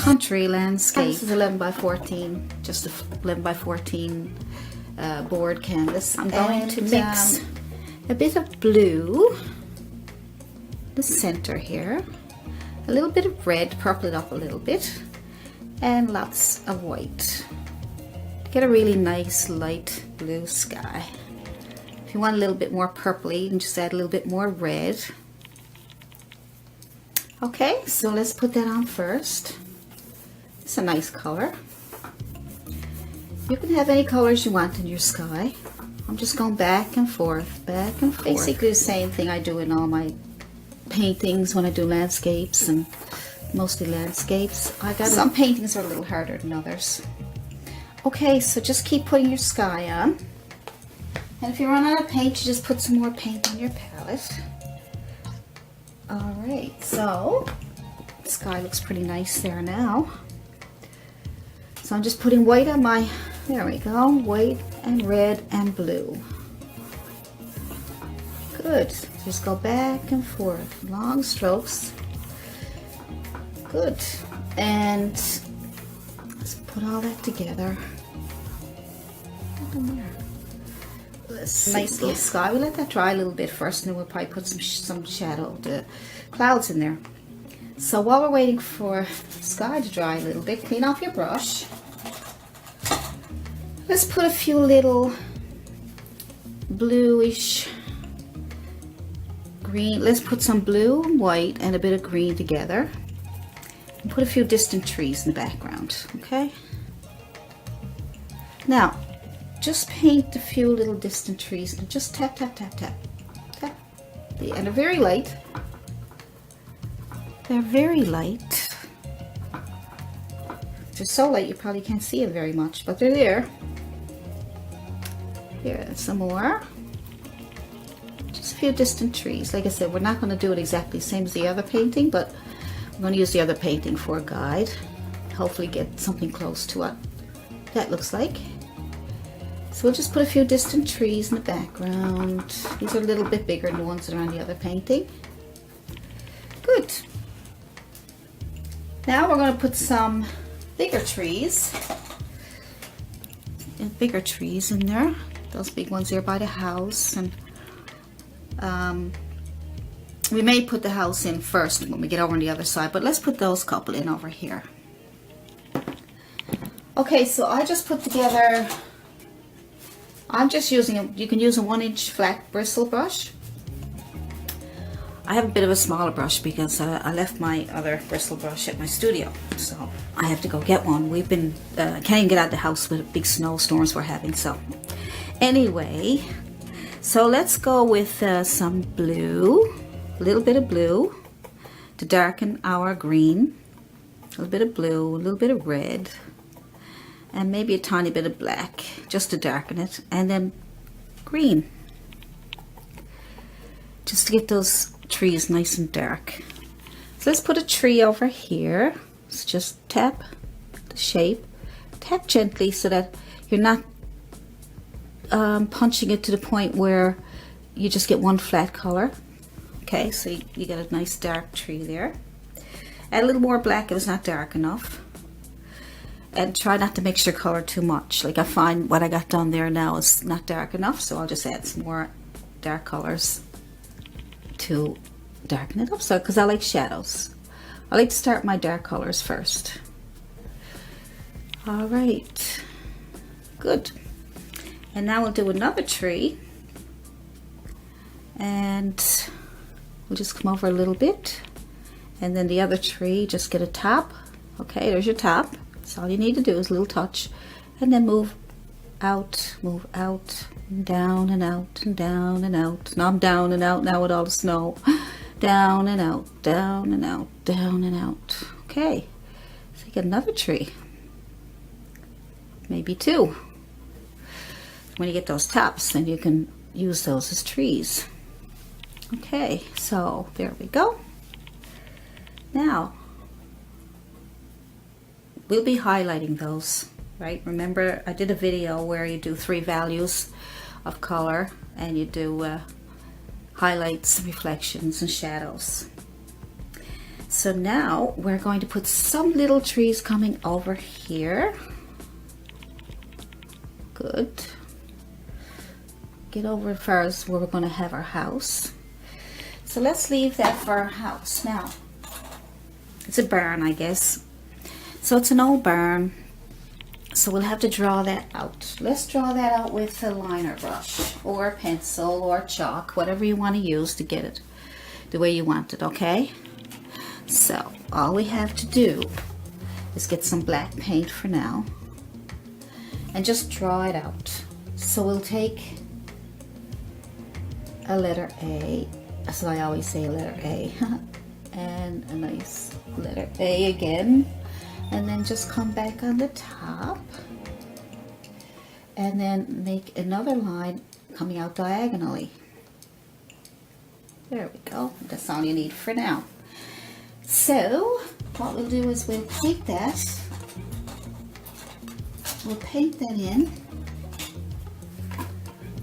country landscape. This is 11 by 14, just a 11 by 14 board canvas. I'm going to mix a bit of blue, the center here, a little bit of red, purple it up a little bit, and lots of white. Get a really nice light blue sky. If you want a little bit more purpley, you can just add a little bit more red. Okay, so let's put that on first. It's a nice color. You can have any colors you want in your sky. I'm just going back and forth, back and forth. Basically the same thing I do in all my paintings when I do landscapes, and mostly landscapes. Some paintings are a little harder than others. Okay, so just keep putting your sky on. And if you run out of paint, you just put some more paint on your palette. Alright, so the sky looks pretty nice there now. So I'm just putting white on my, there we go, white and red and blue. Good. Just go back and forth, long strokes. Good. And let's put all that together. This nice little sky. We'll let that dry a little bit first, and then we'll probably put some shadowed clouds in there. So while we're waiting for the sky to dry a little bit, clean off your brush. Let's put a few little bluish green. Let's put some blue and white and a bit of green together. And put a few distant trees in the background, okay? Now, just paint a few little distant trees and just tap, tap, tap, tap, tap. And they're very light. They're very light. They're so light you probably can't see it very much, but they're there. Here, some more. Just a few distant trees. Like I said, we're not going to do it exactly the same as the other painting, but I'm going to use the other painting for a guide. Hopefully get something close to what that looks like. So we'll just put a few distant trees in the background. These are a little bit bigger than the ones that are on the other painting. Good. Now we're going to put some bigger trees. Bigger trees in there. Those big ones there by the house. And we may put the house in first when we get over on the other side, but let's put those couple in over here. Okay, so I just put together, I'm just using you can use a 1-inch flat bristle brush. I have a bit of a smaller brush because I left my other bristle brush at my studio, so I have to go get one. We've been can't even get out of the house with big snowstorms we're having. So anyway, so let's go with some blue, a little bit of blue to darken our green, a little bit of blue, a little bit of red, and maybe a tiny bit of black just to darken it, and then green just to get those trees nice and dark. So let's put a tree over here. So just tap the shape, tap gently so that you're not punching it to the point where you just get one flat color. Okay, so you get a nice dark tree there. Add a little more black if it's not dark enough. And try not to mix your color too much. Like I find what I got done there now is not dark enough, so I'll just add some more dark colors to darken it up. So, because I like shadows. I like to start my dark colors first. All right, good. And now we'll do another tree. And we'll just come over a little bit. And then the other tree, just get a top. Okay, there's your top. So all you need to do is a little touch, and then move out, and down and out, and down and out. Now I'm down and out now with all the snow. Down and out, down and out, down and out. Okay, so you get another tree. Maybe two. When you get those tops, then you can use those as trees. Okay, so there we go. Now, we'll be highlighting those, right? Remember, I did a video where you do 3 values of color and you do highlights, reflections, and shadows. So now we're going to put some little trees coming over here. Good. Get over as far as where we're going to have our house. So let's leave that for our house. Now, it's a barn, I guess. So it's an old barn. So we'll have to draw that out. Let's draw that out with a liner brush or a pencil or chalk, whatever you want to use to get it the way you want it, okay? So all we have to do is get some black paint for now and just draw it out. So we'll take a letter A, so I always say a letter A, and a nice letter A again, and then just come back on the top and then make another line coming out diagonally. There we go. That's all you need for now. So what we'll do is we'll take that, we'll paint that in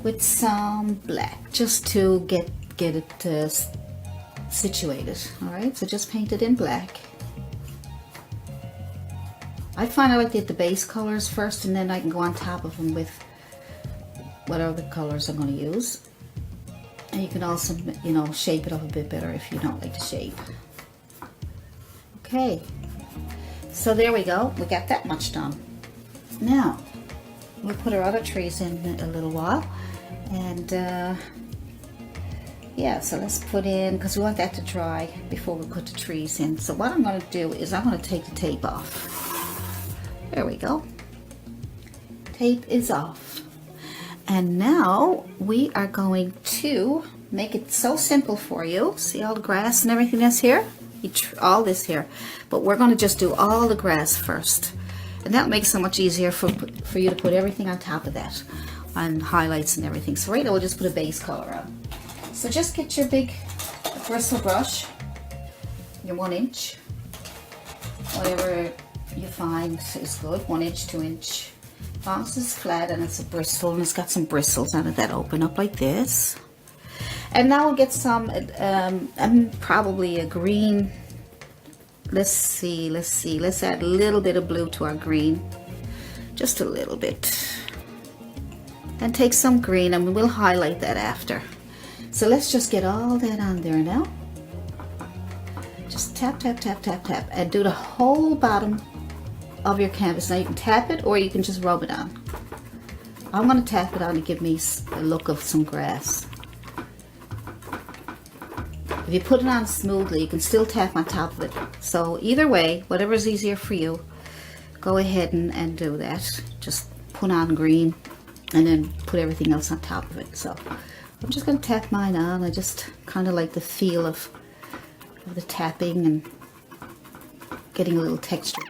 with some black just to get it situated. All right, so just paint it in black. I find I like to get the base colors first, and then I can go on top of them with what other colors I'm going to use. And you can also, you know, shape it up a bit better if you don't like to shape. Okay, so there we go. We got that much done. Now we'll put our other trees in a little while, and yeah, so let's put in, because we want that to dry before we put the trees in. So what I'm going to do is I'm going to take the tape off. There we go. Tape is off. And now we are going to make it so simple for you. See all the grass and everything that's here? All this here. But we're going to just do all the grass first. And that makes it so much easier for you to put everything on top of that. And highlights and everything. So right now we'll just put a base color on. So just get your big bristle brush. Your 1 inch. Whatever you find is good. 1 inch, 2 inch. As long as it's flat and it's a bristle and it's got some bristles on it that open up like this. And now we'll get some, probably a green. Let's add a little bit of blue to our green. Just a little bit. And take some green, and we'll highlight that after. So let's just get all that on there now. Just tap, tap, tap, tap, tap, and do the whole bottom of your canvas. Now you can tap it or you can just rub it on. I'm going to tap it on to give me a look of some grass. If you put it on smoothly, you can still tap on top of it. So either way, whatever is easier for you, go ahead and do that. Just put on green and then put everything else on top of it. So I'm just going to tap mine on. I just kind of like the feel of the tapping and getting a little texture.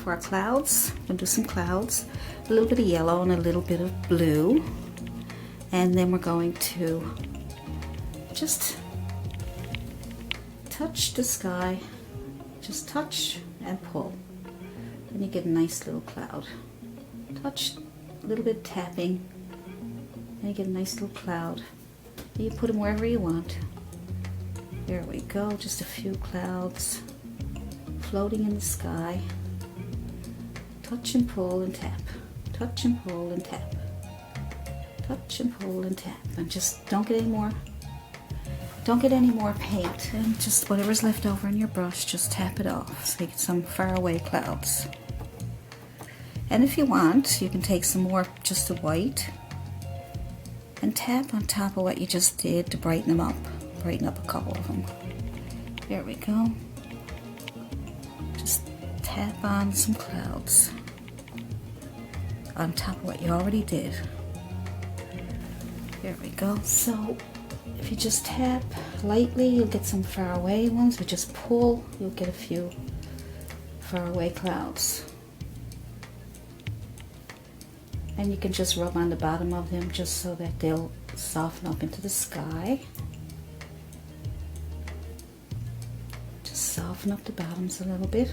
For our clouds, we'll do some clouds, a little bit of yellow and a little bit of blue, and then we're going to just touch the sky, just touch and pull, and you get a nice little cloud. Touch, a little bit tapping, and you get a nice little cloud. And you put them wherever you want. There we go, just a few clouds floating in the sky. Touch and pull and tap, touch and pull and tap, touch and pull and tap, and just don't get any more paint, and just whatever's left over in your brush, just tap it off so you get some faraway clouds. And if you want, you can take some more, just the white, and tap on top of what you just did to brighten them up. Brighten up a couple of them. There we go. Just tap on some clouds on top of what you already did. There we go. So if you just tap lightly, you'll get some far away ones. If you just pull, you'll get a few far away clouds. And you can just rub on the bottom of them just so that they'll soften up into the sky. Just soften up the bottoms a little bit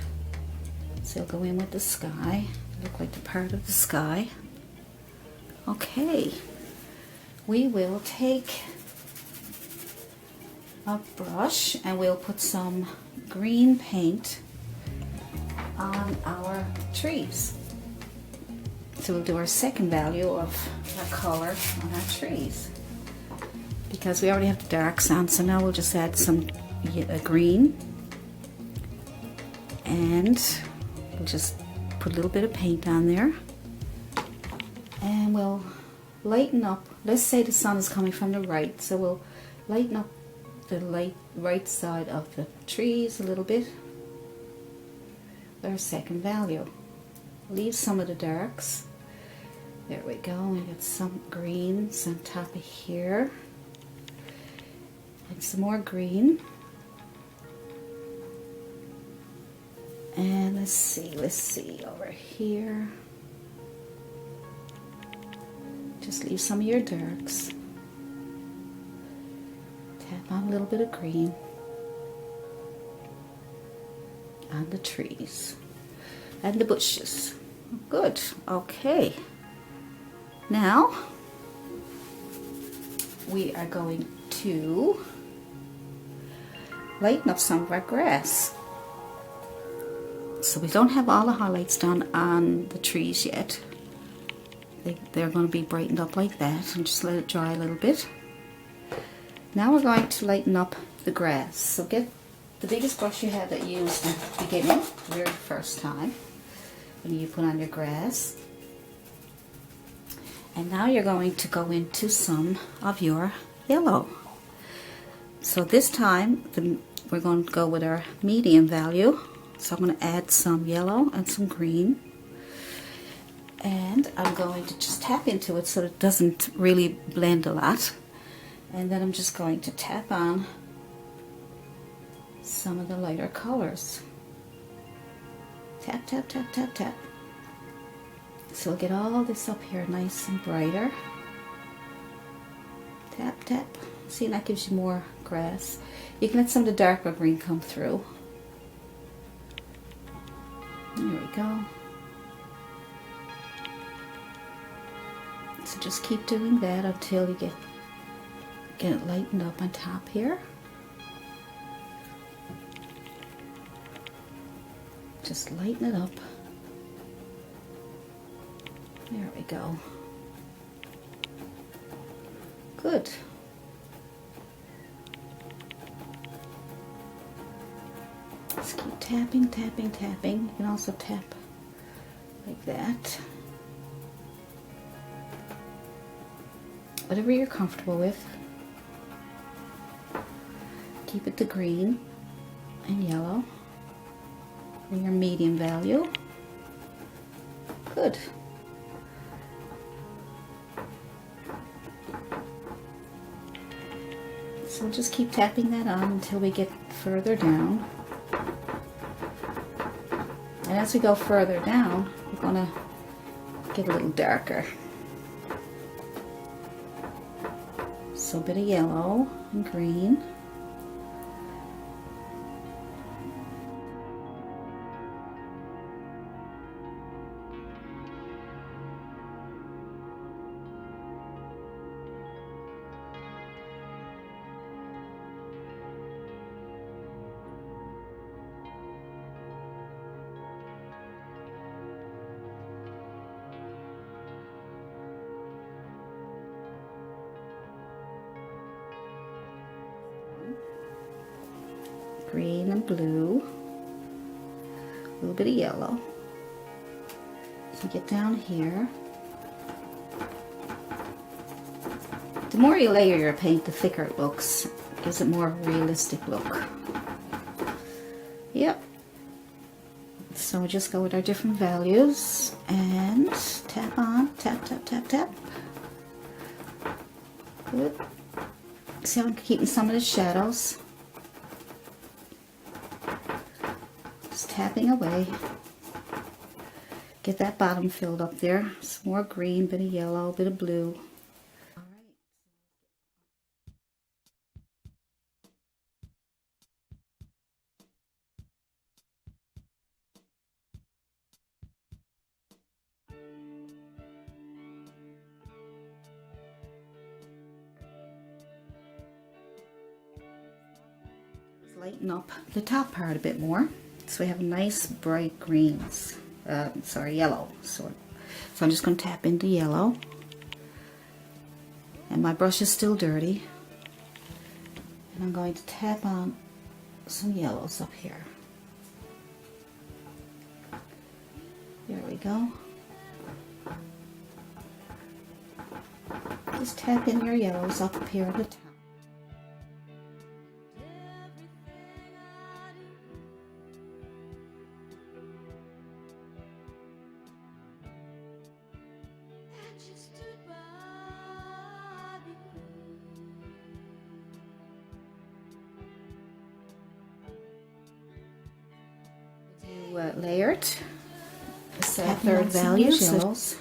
so they'll go in with the sky, look like the part of the sky. Okay, we will take a brush and we'll put some green paint on our trees. So we'll do our second value of our color on our trees. Because we already have the darks on, so now we'll just add some green. And we'll just put a little bit of paint on there. And we'll lighten up. Let's say the sun is coming from the right, so we'll lighten up the right side of the trees a little bit. Our second value. Leave some of the darks. There we go. We got some greens on top of here. And some more green. And let's see over here. Just leave some of your darks. Tap on a little bit of green on the trees and the bushes. Good. Okay. Now we are going to lighten up some of our grass. So we don't have all the highlights done on the trees yet. They're going to be brightened up like that, and just let it dry a little bit. Now we're going to lighten up the grass. So get the biggest brush you have that you used in the beginning, the very first time, when you put on your grass. And now you're going to go into some of your yellow. So this time we're going to go with our medium value. So I'm going to add some yellow and some green. And I'm going to just tap into it so it doesn't really blend a lot. And then I'm just going to tap on some of the lighter colors. Tap, tap, tap, tap, tap. So we'll get all this up here nice and brighter. Tap, tap. See, that gives you more grass. You can let some of the darker green come through. There we go. So just keep doing that until you get it lightened up on top here. Just lighten it up. There we go. Good. Just keep tapping, tapping, tapping. You can also tap like that. Whatever you're comfortable with. Keep it to green and yellow for your medium value. Good. So we'll just keep tapping that on until we get further down. And as we go further down, we're going to get a little darker. So a bit of yellow and green. Green and blue, a little bit of yellow. So get down here. The more you layer your paint, the thicker it looks. It gives it more of a realistic look. Yep. So we just go with our different values and tap on, tap, tap, tap, tap. Good. See how I'm keeping some of the shadows. Tapping away. Get that bottom filled up there. Some more green, bit of yellow, bit of blue. All right. Let's lighten up the top part a bit more. So we have nice bright greens, yellow. So I'm just going to tap into yellow. And my brush is still dirty. And I'm going to tap on some yellows up here. There we go. Just tap in your yellows up here at the top. Layered. Set third value. Yellows.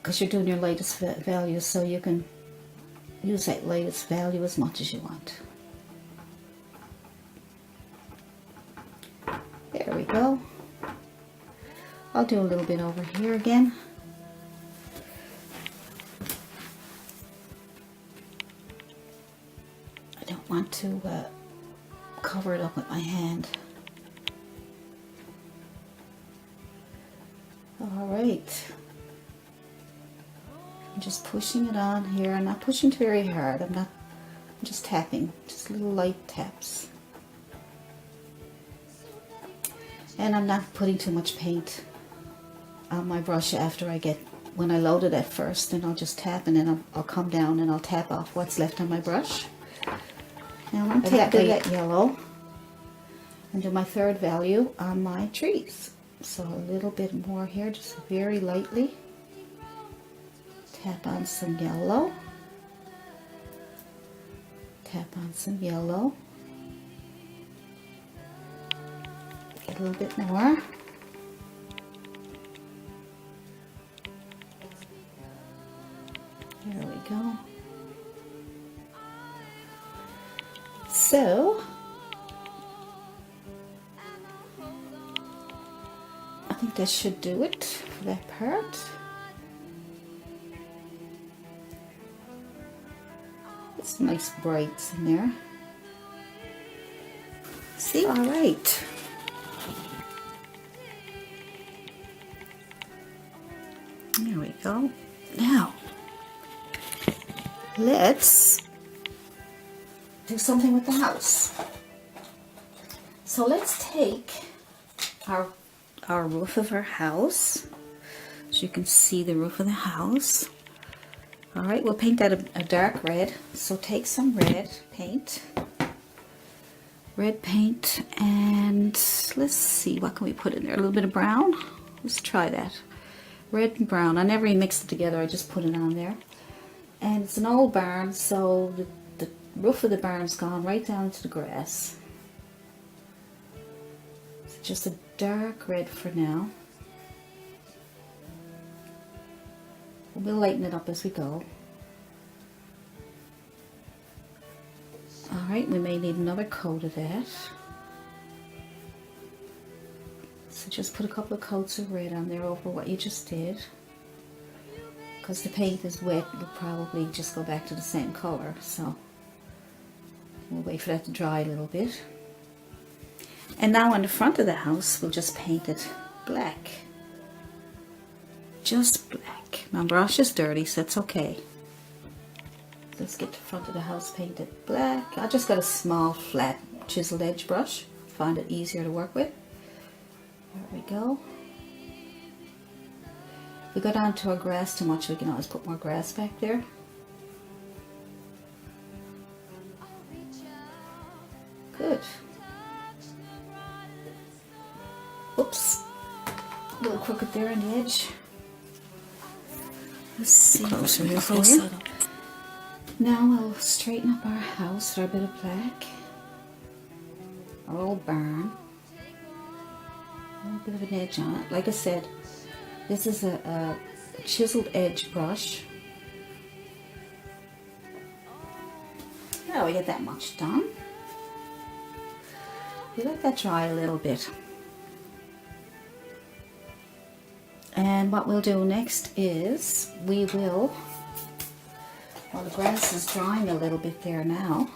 Because you're doing your latest value, so you can use that latest value as much as you want. There we go. I'll do a little bit over here again. I don't want to cover it up with my hand. All right. I'm just pushing it on here. I'm not pushing very hard. I'm just tapping, just little light taps. And I'm not putting too much paint on my brush when I load it at first. Then I'll just tap, and then I'll come down and I'll tap off what's left on my brush. Now I'm going to take that yellow and do my third value on my trees. So a little bit more here, just very lightly. Tap on some yellow. Tap on some yellow. Get a little bit more. There we go. So, I think that should do it for that part. Some nice brights in there. See? All right. There we go. Now, let's do something with the house. So let's take our roof of our house. So you can see the roof of the house. All right, we'll paint that a dark red. So take some red paint. Red paint, and let's see, what can we put in there? A little bit of brown. Let's try that. Red and brown. I never even mixed it together. I just put it on there. And it's an old barn, so the roof of the barn's gone right down to the grass. So just a dark red for now. We'll lighten it up as we go. Alright, we may need another coat of that. So just put a couple of coats of red on there over what you just did. Because the paint is wet, it'll probably just go back to the same color. So we'll wait for that to dry a little bit. And now on the front of the house, we'll just paint it black. Just black. My brush is dirty, so it's okay. Let's get the front of the house painted black. I just got a small flat chiseled edge brush. Find it easier to work with. There we go. If we go down to our grass too much, we can always put more grass back there. Good. Oops. A little crooked there on the edge. Let's see. Closer here for you. Now I'll straighten up our house with our bit of black. Our old barn. A little bit of an edge on it. Like I said, this is a chiseled edge brush. Yeah, we get that much done. We let that dry a little bit. And what we'll do next is we will, while the grass is drying a little bit there now,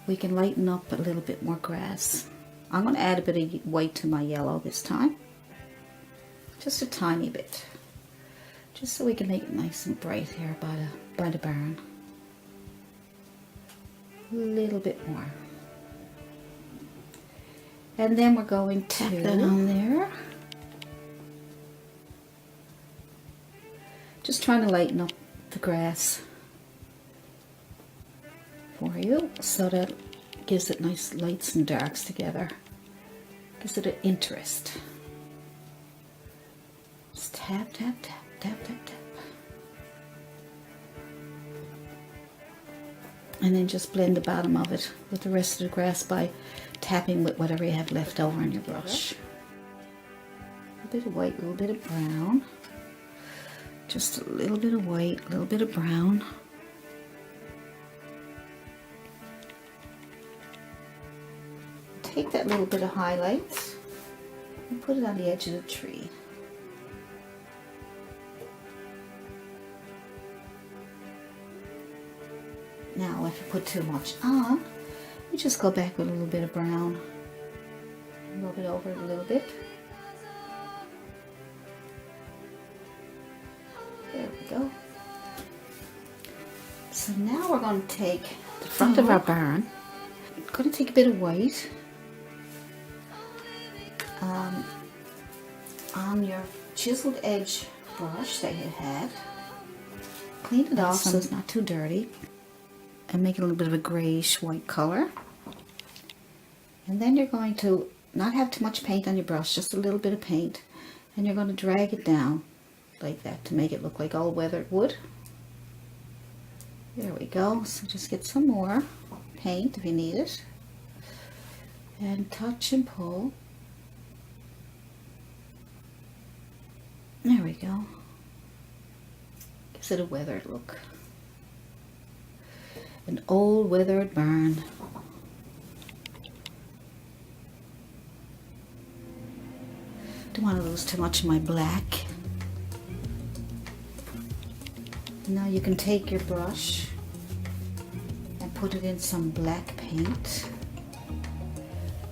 we can lighten up a little bit more grass. I'm going to add a bit of white to my yellow this time. Just a tiny bit. Just so we can make it nice and bright here by the barn. A little bit more. And then we're going to tap that on there. Just trying to lighten up the grass for you so that gives it nice lights and darks together. Gives it an interest. Just tap, tap, tap, tap, tap, tap. And then just blend the bottom of it with the rest of the grass by tapping with whatever you have left over in your brush. A little bit of white, a little bit of brown. Just a little bit of white, a little bit of brown. Take that little bit of highlight and put it on the edge of the tree. Now if you put too much on, you just go back with a little bit of brown. Rub it over it a little bit. There we go. So now we're going to take the front of our barn. I'm going to take a bit of white on your chiseled edge brush that you had. Clean it off so it's not too dirty. And make it a little bit of a grayish white color. And then you're going to not have too much paint on your brush, just a little bit of paint. And you're going to drag it down like that to make it look like all weathered wood. There we go. So just get some more paint if you need it. And touch and pull. There we go. Gives it a weathered look. An old weathered barn. Don't want to lose too much of my black. Now you can take your brush and put it in some black paint.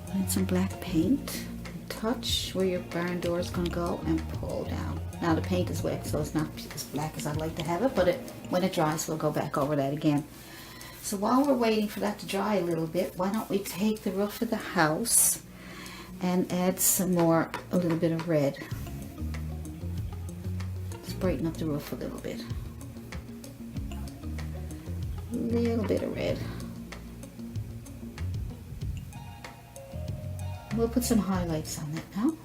Put in some black paint. Touch where your barn door is going to go and pull down. Now the paint is wet, so it's not as black as I'd like to have it, but when it dries, we'll go back over that again. So while we're waiting for that to dry a little bit, why don't we take the roof of the house and add some more, a little bit of red. Just brighten up the roof a little bit. little bit of red. We'll put some highlights on that now.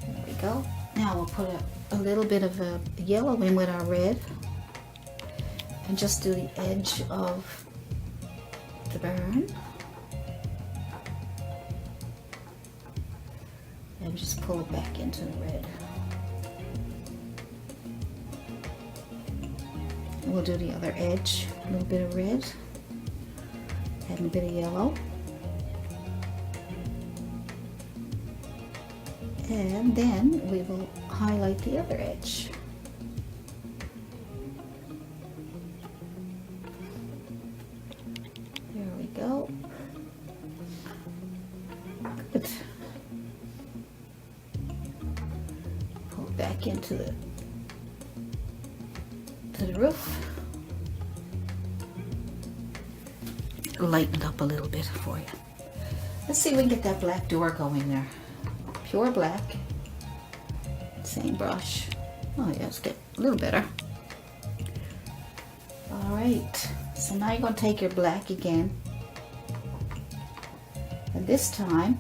There we go. Now we'll put a little bit of a yellow in with our red and just do the edge of the burn. And just pull it back into the red. And we'll do the other edge, a little bit of red and a bit of yellow. And then we will highlight the other edge. There we go. Good. Pull it back into the roof. Lighten it up a little bit for you. Let's see if we can get that black door going there. Pure black. Same brush. Oh yeah, let's get a little better. Alright, so now you're going to take your black again. And this time,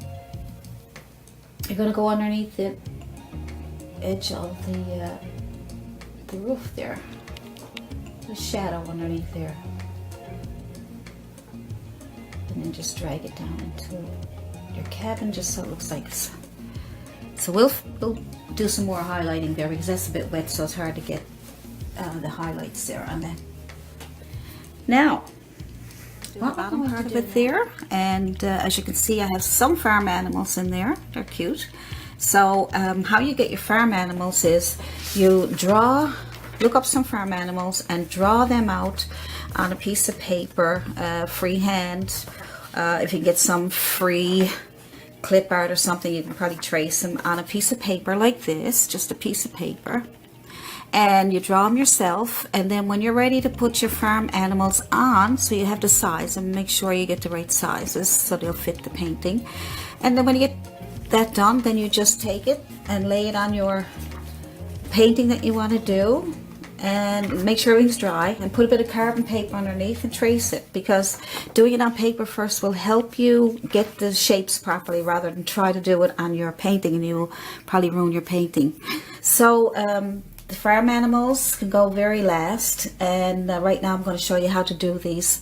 you're going to go underneath the edge of the roof there. The shadow underneath there. And then just drag it down into your cabin just so it looks like it's... So we'll do some more highlighting there because that's a bit wet, so it's hard to get the highlights there on that. Now, bottom part of it there, and as you can see, I have some farm animals in there. They're cute. So how you get your farm animals is you look up some farm animals and draw them out on a piece of paper, freehand. If you get some free clip art or something, you can probably trace them on a piece of paper like this, just a piece of paper, and you draw them yourself. And then when you're ready to put your farm animals on, so you have to size and make sure you get the right sizes so they'll fit the painting. And then when you get that done, then you just take it and lay it on your painting that you want to do, and make sure everything's dry, and put a bit of carbon paper underneath and trace it, because doing it on paper first will help you get the shapes properly rather than try to do it on your painting, and you'll probably ruin your painting. So the farm animals can go very last, and right now I'm going to show you how to do these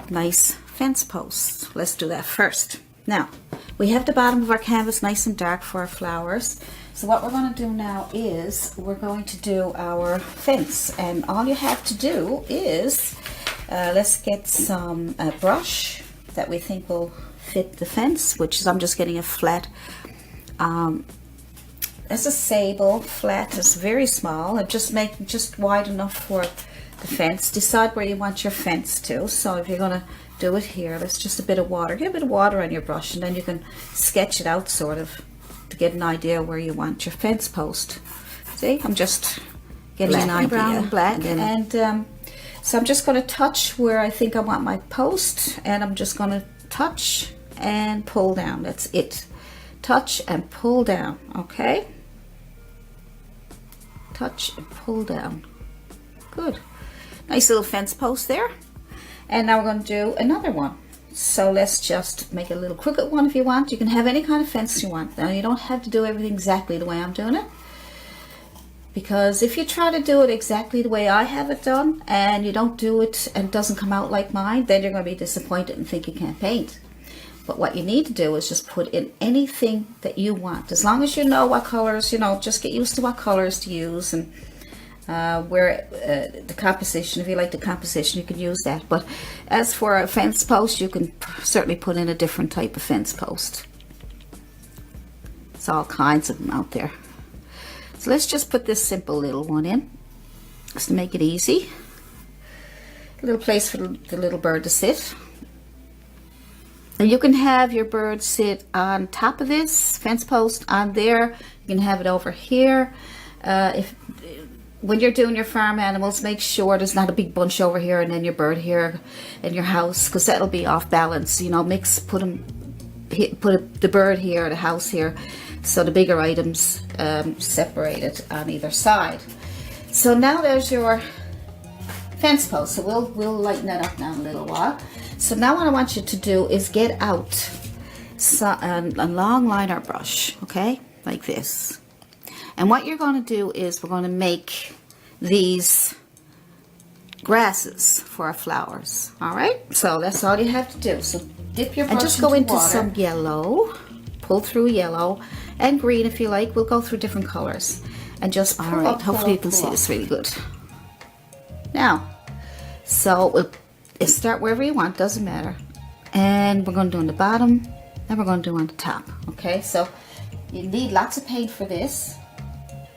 nice fence posts. Let's do that first. Now, we have the bottom of our canvas nice and dark for our flowers. So what we're going to do now is we're going to do our fence, and all you have to do is let's get some brush that we think will fit the fence, which is, I'm just getting a flat, it's a sable flat. It's very small, and just wide enough for the fence. Decide where you want your fence to. So if you're going to do it here, that's just a bit of water. Get a bit of water on your brush, and then you can sketch it out sort of to get an idea where you want your fence post. See, I'm just getting an idea. Brown, black, and so I'm just going to touch where I think I want my post, and I'm just going to touch and pull down. That's it. Touch and pull down. Okay. Touch and pull down. Good. Nice little fence post there. And now we're going to do another one. So let's just make a little crooked one if you want. You can have any kind of fence you want. Now you don't have to do everything exactly the way I'm doing it, because if you try to do it exactly the way I have it done and you don't do it and it doesn't come out like mine, then you're going to be disappointed and think you can't paint. But what you need to do is just put in anything that you want. As long as you know what colors, just get used to what colors to use, and where the composition, if you like the composition, you can use that. But as for a fence post, you can certainly put in a different type of fence post. There's all kinds of them out there. So let's just put this simple little one in, just to make it easy. A little place for the little bird to sit. And you can have your bird sit on top of this fence post, on there. You can have it over here. When you're doing your farm animals, make sure there's not a big bunch over here and then your bird here in your house, because that'll be off balance. Put the bird here, the house here, so the bigger items separated on either side. So now there's your fence post. So we'll lighten that up now in a little while. So now what I want you to do is get out a long liner brush, okay, like this. And what you're going to do is we're going to make these grasses for our flowers. All right, so that's all you have to do. So dip your brush and just go into some yellow, pull through yellow and green if you like. We'll go through different colors and just pull up. Hopefully you can see this really good. Now, so we'll start wherever you want, doesn't matter. And we're going to do on the bottom and we're going to do on the top. Okay, so you need lots of paint for this.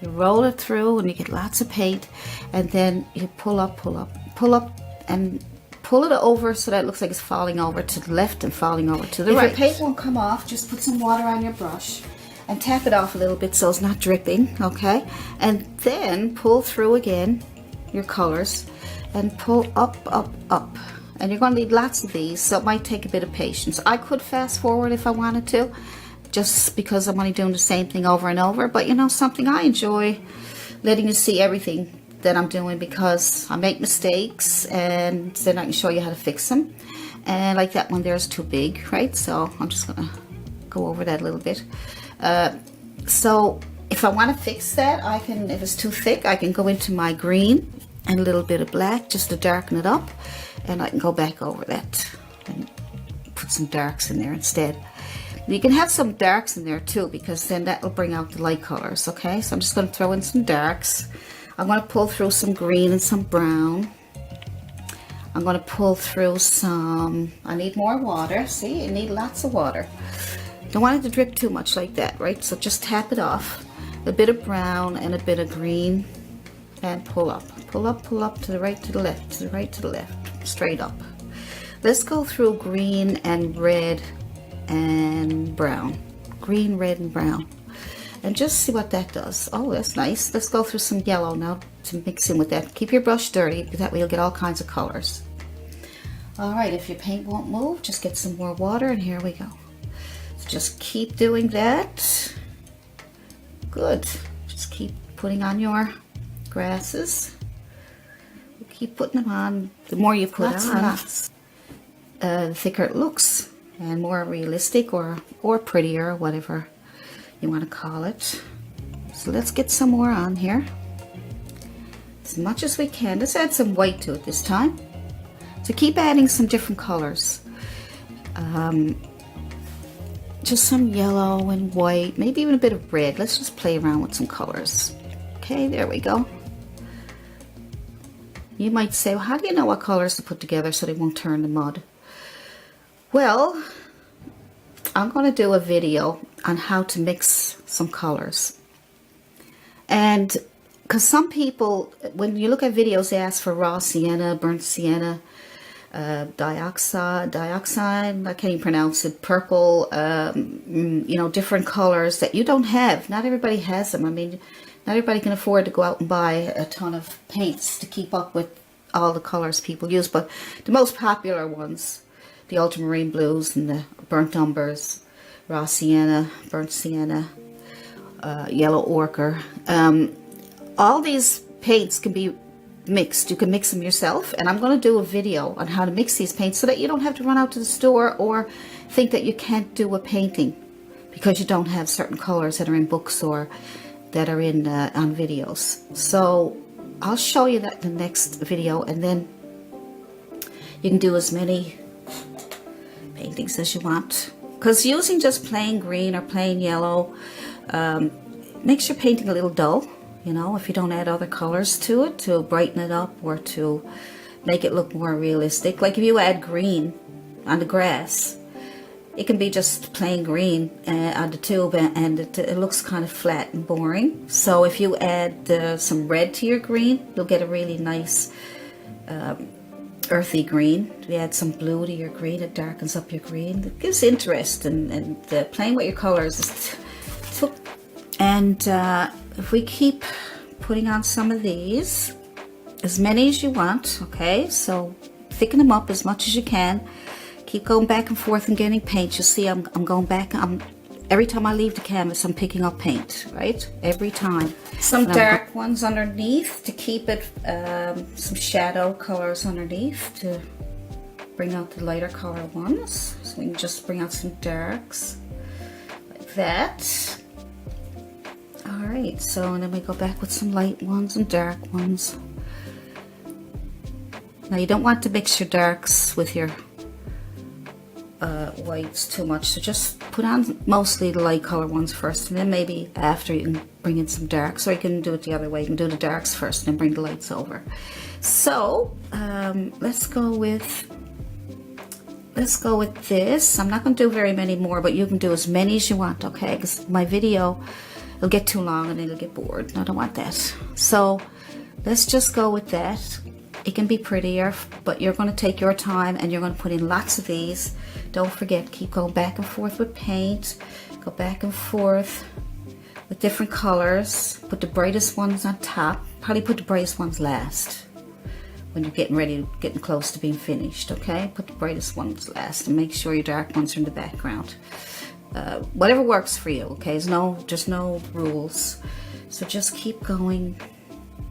You roll it through and you get lots of paint, and then you pull up, and pull it over so that it looks like it's falling over to the left and falling over to the right. If your paint won't come off, just put some water on your brush and tap it off a little bit so it's not dripping, okay? And then pull through again your colors and pull up, up, up. And you're going to need lots of these, so it might take a bit of patience. I could fast forward if I wanted to, just because I'm only doing the same thing over and over. But you know something, I enjoy letting you see everything that I'm doing because I make mistakes and then I can show you how to fix them. And like that one there's too big, right? So I'm just gonna go over that a little bit. So if I want to fix that, I can, if it's too thick, I can go into my green and a little bit of black just to darken it up, and I can go back over that and put some darks in there instead. You can have some darks in there too, because then that will bring out the light colors. Okay, so I'm just going to throw in some darks. I'm going to pull through some green and some brown. I'm going to pull through some, I need more water. See, you need lots of water. Don't want it to drip too much like that, right? So just tap it off. A bit of brown and a bit of green, and pull up, pull up, pull up, to the right, to the left, to the right, to the left, straight up. Let's go through green and red and brown, green, red, and brown, and just see what that does. Oh, that's nice. Let's go through some yellow now to mix in with that. Keep your brush dirty, because that way you'll get all kinds of colors. All right, if your paint won't move, just get some more water, and here we go. So just keep doing that. Good. Just keep putting on your grasses. Keep putting them on. The more you put on, the thicker it looks, and more realistic or prettier, whatever you want to call it. So let's get some more on here, as much as we can. Let's add some white to it this time. So keep adding some different colors. Just some yellow and white, maybe even a bit of red. Let's just play around with some colors. Okay, there we go. You might say, well, how do you know what colors to put together so they won't turn to mud? Well, I'm going to do a video on how to mix some colors. And because some people, when you look at videos, they ask for raw sienna, burnt sienna, dioxide, I can't even pronounce it, purple, you know, different colors that you don't have. Not everybody has them. I mean, not everybody can afford to go out and buy a ton of paints to keep up with all the colors people use, but the most popular ones, the ultramarine blues and the burnt umbers, raw sienna, burnt sienna, yellow ochre. All these paints can be mixed. You can mix them yourself, and I'm going to do a video on how to mix these paints so that you don't have to run out to the store or think that you can't do a painting because you don't have certain colors that are in books or that are in on videos. So I'll show you that in the next video, and then you can do as many paintings as you want, because using just plain green or plain yellow makes your painting a little dull, you know, if you don't add other colors to it to brighten it up or to make it look more realistic. Like if you add green on the grass, it can be just plain green on the tube, and it looks kind of flat and boring. So if you add some red to your green, you'll get a really nice earthy green. If you add some blue to your green, it darkens up your green. It gives interest, and playing with your colors. And if we keep putting on some of these, as many as you want, okay? So thicken them up as much as you can. Keep going back and forth and getting paint. You see, I'm going back. every time I leave the canvas, I'm picking up paint, right? Every time. Some dark ones underneath to keep it, some shadow colors underneath to bring out the lighter color ones. So we can just bring out some darks like that. All right, so and then we go back with some light ones and dark ones. Now you don't want to mix your darks with your whites too much, so just put on mostly the light color ones first, and then maybe after you can bring in some darks, or you can do it the other way. You can do the darks first and then bring the lights over. So let's go with this. I'm not going to do very many more, but you can do as many as you want, okay? Because my video will get too long and it'll get bored, and I don't want that. So let's just go with that. It can be prettier, but you're going to take your time and you're going to put in lots of these. Don't forget, keep going back and forth with paint. Go back and forth with different colors. Put the brightest ones on top. Probably put the brightest ones last when you're getting close to being finished, okay? Put the brightest ones last and make sure your dark ones are in the background. Whatever works for you, okay? There's no rules. So just keep going.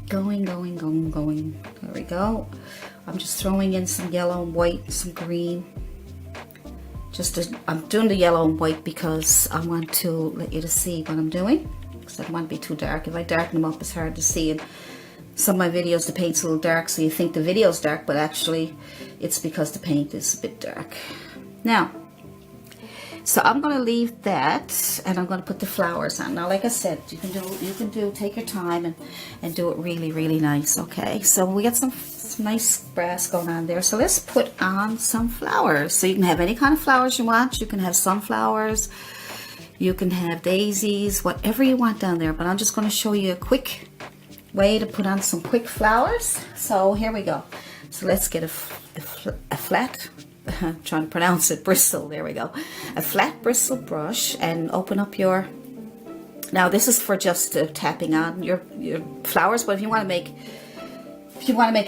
There we go. I'm just throwing in some yellow and white, some green. I'm doing the yellow and white because I want to let you to see what I'm doing, because I don't want to be too dark. If I darken them up, it's hard to see. And some of my videos, the paint's a little dark, so you think the video's dark, but actually it's because the paint is a bit dark. Now, so I'm going to leave that, and I'm going to put the flowers on. Now, like I said, you can take your time and do it really, really nice, okay? So we got some nice brass going on there. So let's put on some flowers. So you can have any kind of flowers you want. You can have sunflowers, you can have daisies, whatever you want down there. But I'm just going to show you a quick way to put on some quick flowers. So here we go. So let's get a flat, I'm trying to pronounce it, bristle, there we go. A flat bristle brush, and open up your, now this is for just tapping on your flowers, but if you want to make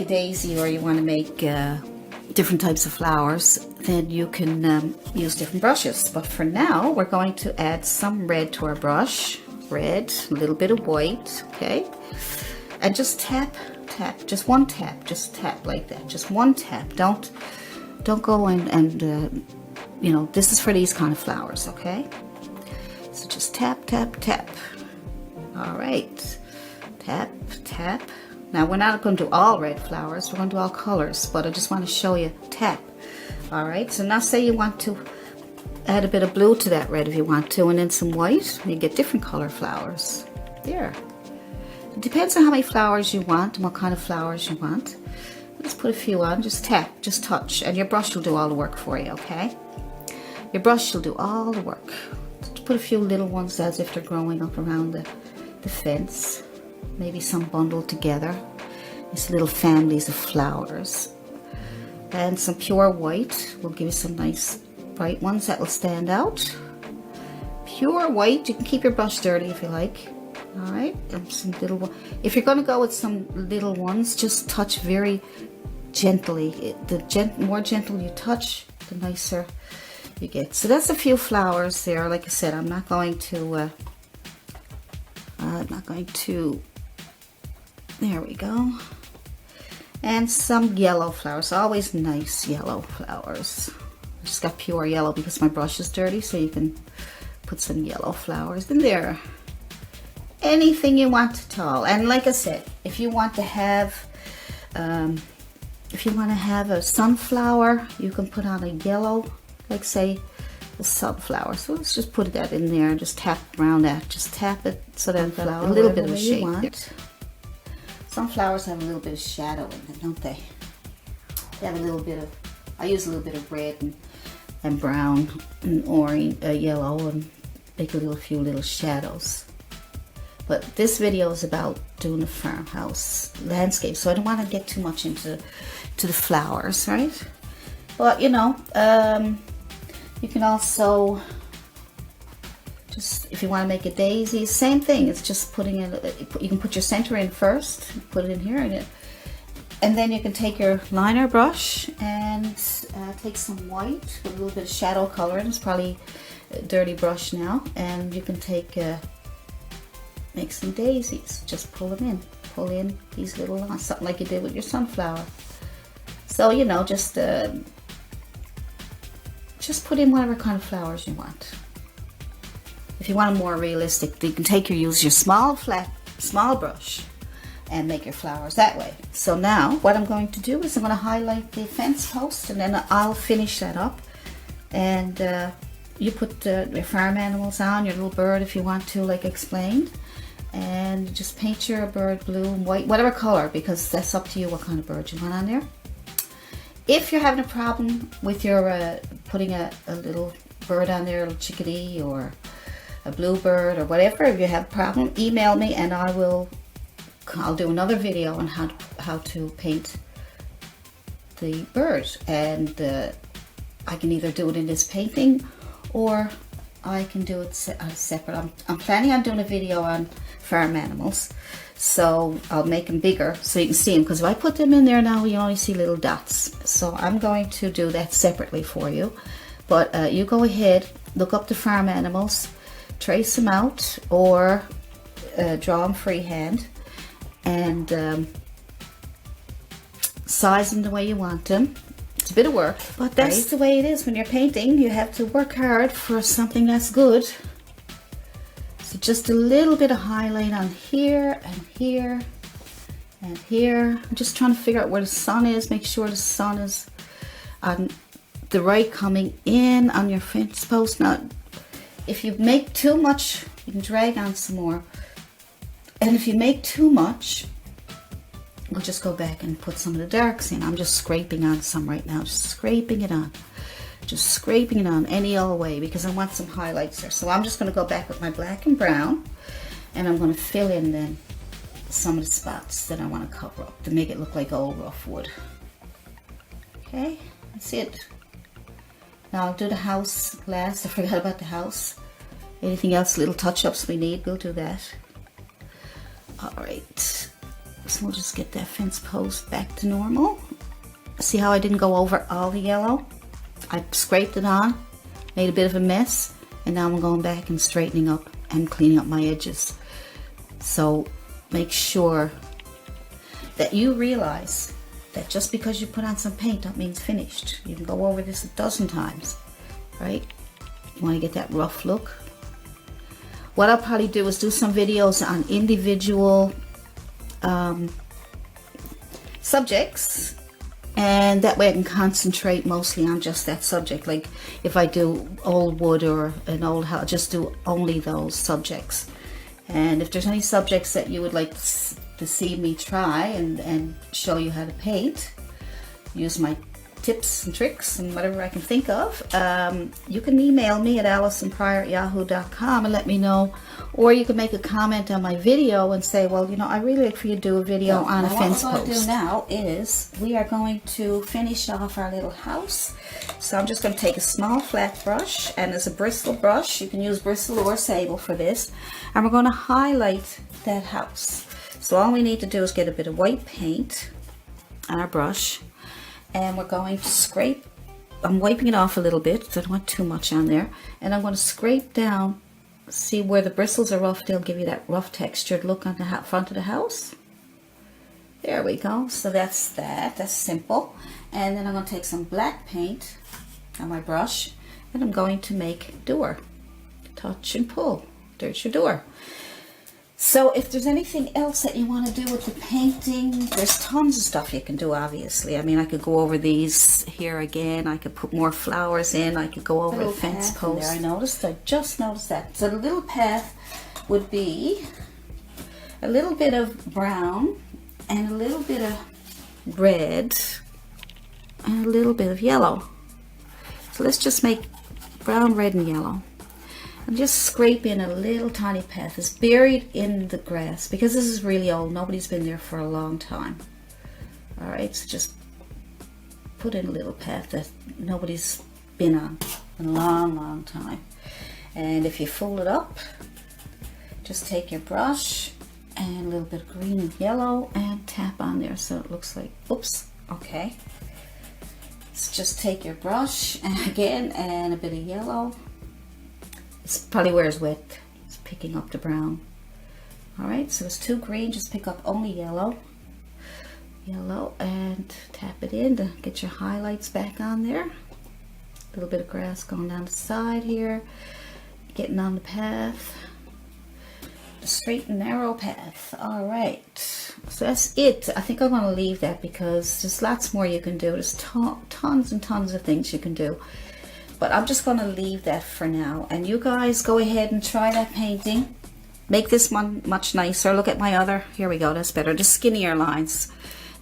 a daisy, or you want to make different types of flowers, then you can use different brushes. But for now, we're going to add some red to our brush. Red, a little bit of white, okay? And just tap, just one tap, just tap like that, just one tap. Don't go and you know, this is for these kind of flowers, okay? So just tap, tap, tap. All right, tap, tap. Now we're not going to do all red flowers, we're going to do all colors, but I just want to show you, tap. All right, so now say you want to add a bit of blue to that red if you want to, and then some white, you get different color flowers. There. It depends on how many flowers you want and what kind of flowers you want. Let's put a few on, just tap, just touch, and your brush will do all the work for you, okay? Your brush will do all the work. Just put a few little ones as if they're growing up around the fence. Maybe some bundled together. These little families of flowers. And some pure white will give you some nice bright ones that will stand out. Pure white, you can keep your brush dirty if you like. All right, and some little one. If you're going to go with some little ones, just touch very gently. The more gentle you touch, the nicer you get. So that's a few flowers there. Like I said, I'm not going to. There we go. And some yellow flowers. Always nice yellow flowers. I just got pure yellow because my brush is dirty, so you can put some yellow flowers in there. Anything you want at all. And like I said, if you want to have a sunflower, you can put on a yellow, like say a sunflower. So let's just put that in there and just tap around that. Just tap it so that it's a little bit of a shape. Sunflowers have a little bit of shadow in them, don't they? They have a little bit of, I use a little bit of red and brown and orange, yellow, and make a few little shadows. But this video is about doing a farmhouse landscape, so I don't want to get too much into the flowers, right? But you know, you can also just, if you want to make a daisy, same thing. It's just putting in. You can put your center in first, put it in here, and then you can take your liner brush and take some white with a little bit of shadow color. And it's probably dirty brush now, and you can take make some daisies. Just pull them in. Pull in these little lines, something like you did with your sunflower. So, you know, just put in whatever kind of flowers you want. If you want them more realistic, you can use your small brush and make your flowers that way. So now what I'm going to do is I'm going to highlight the fence post, and then I'll finish that up. And you put your farm animals on, your little bird if you want to, like explained. And just paint your bird blue and white, whatever color, because that's up to you what kind of bird you want on there. If you're having a problem with your putting a little bird on there, a little chickadee or a bluebird or whatever, if you have a problem, email me and I'll do another video on how to paint the bird. And I can either do it in this painting or I can do it separate. I'm planning on doing a video on farm animals, so I'll make them bigger so you can see them, because if I put them in there now you only see little dots. So I'm going to do that separately for you. But you go ahead, look up the farm animals, trace them out, or draw them freehand, and size them the way you want them. It's a bit of work, but that's the way it is when you're painting. You have to work hard for something that's good. So just a little bit of highlight on here and here and here. I'm just trying to figure out where the sun is. Make sure the sun is on the right coming in on your fence post. Now, if you make too much, you can drag on some more. And if you make too much, we'll just go back and put some of the darks in. I'm just scraping on some right now, just scraping it on. Just scraping it on any old way because I want some highlights there. So I'm just going to go back with my black and brown, and I'm going to fill in then some of the spots that I want to cover up to make it look like old rough wood. Okay, that's it. Now I'll do the house last. I forgot about the house. Anything else, little touch-ups we need, we'll do that. Alright, so we'll just get that fence post back to normal. See how I didn't go over all the yellow? I scraped it on, made a bit of a mess, and now I'm going back and straightening up and cleaning up my edges. So make sure that you realize that just because you put on some paint, that means finished. You can go over this a dozen times, right? You want to get that rough look. What I'll probably do is do some videos on individual subjects, and that way I can concentrate mostly on just that subject. Like if I do old wood or an old house, just do only those subjects. And if there's any subjects that you would like to see me try and show you how to paint, use my tips and tricks and whatever I can think of, you can email me at allisonpryor@yahoo.com and let me know, or you can make a comment on my video and say, well, you know, I really like for you to do a video on a fence post. What we're going to do now is we are going to finish off our little house. So I'm just going to take a small flat brush, and it's a bristle brush. You can use bristle or sable for this, and we're going to highlight that house. So all we need to do is get a bit of white paint on our brush, and we're going to scrape. I'm wiping it off a little bit, so I don't want too much on there. And I'm going to scrape down, see where the bristles are rough, they'll give you that rough textured look on the front of the house. There we go. So that's that. That's simple. And then I'm going to take some black paint on my brush, and I'm going to make door. Touch and pull. There's your door. So if there's anything else that you want to do with the painting, there's tons of stuff you can do, obviously. I mean, I could go over these here again. I could put more flowers in. I could go over the fence post. I just noticed that. So the little path would be a little bit of brown and a little bit of red and a little bit of yellow. So let's just make brown, red, and yellow. And just scrape in a little tiny path. It's buried in the grass because this is really old. Nobody's been there for a long time. Alright, so just put in a little path that nobody's been on in a long, long time. And if you fold it up, just take your brush and a little bit of green and yellow and tap on there so it looks like, oops, okay. So just take your brush and again and a bit of yellow It's probably where it's wet. It's picking up the brown. All right, so it's too green. Just pick up only yellow. Yellow, and tap it in to get your highlights back on there. A little bit of grass going down the side here. Getting on the path. The straight and narrow path. All right, so that's it. I think I'm going to leave that because there's lots more you can do. There's tons and tons of things you can do. But I'm just going to leave that for now. And you guys go ahead and try that painting. Make this one much nicer. Look at my other. Here we go. That's better. The skinnier lines.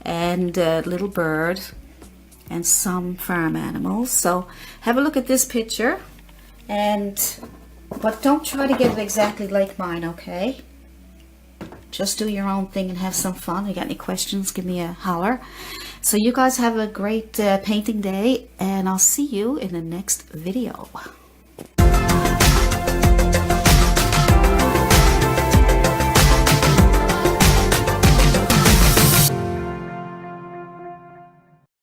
And a little bird. And some farm animals. So have a look at this picture. But don't try to get it exactly like mine, okay? Just do your own thing and have some fun. If you got any questions, give me a holler. So you guys have a great painting day, and I'll see you in the next video.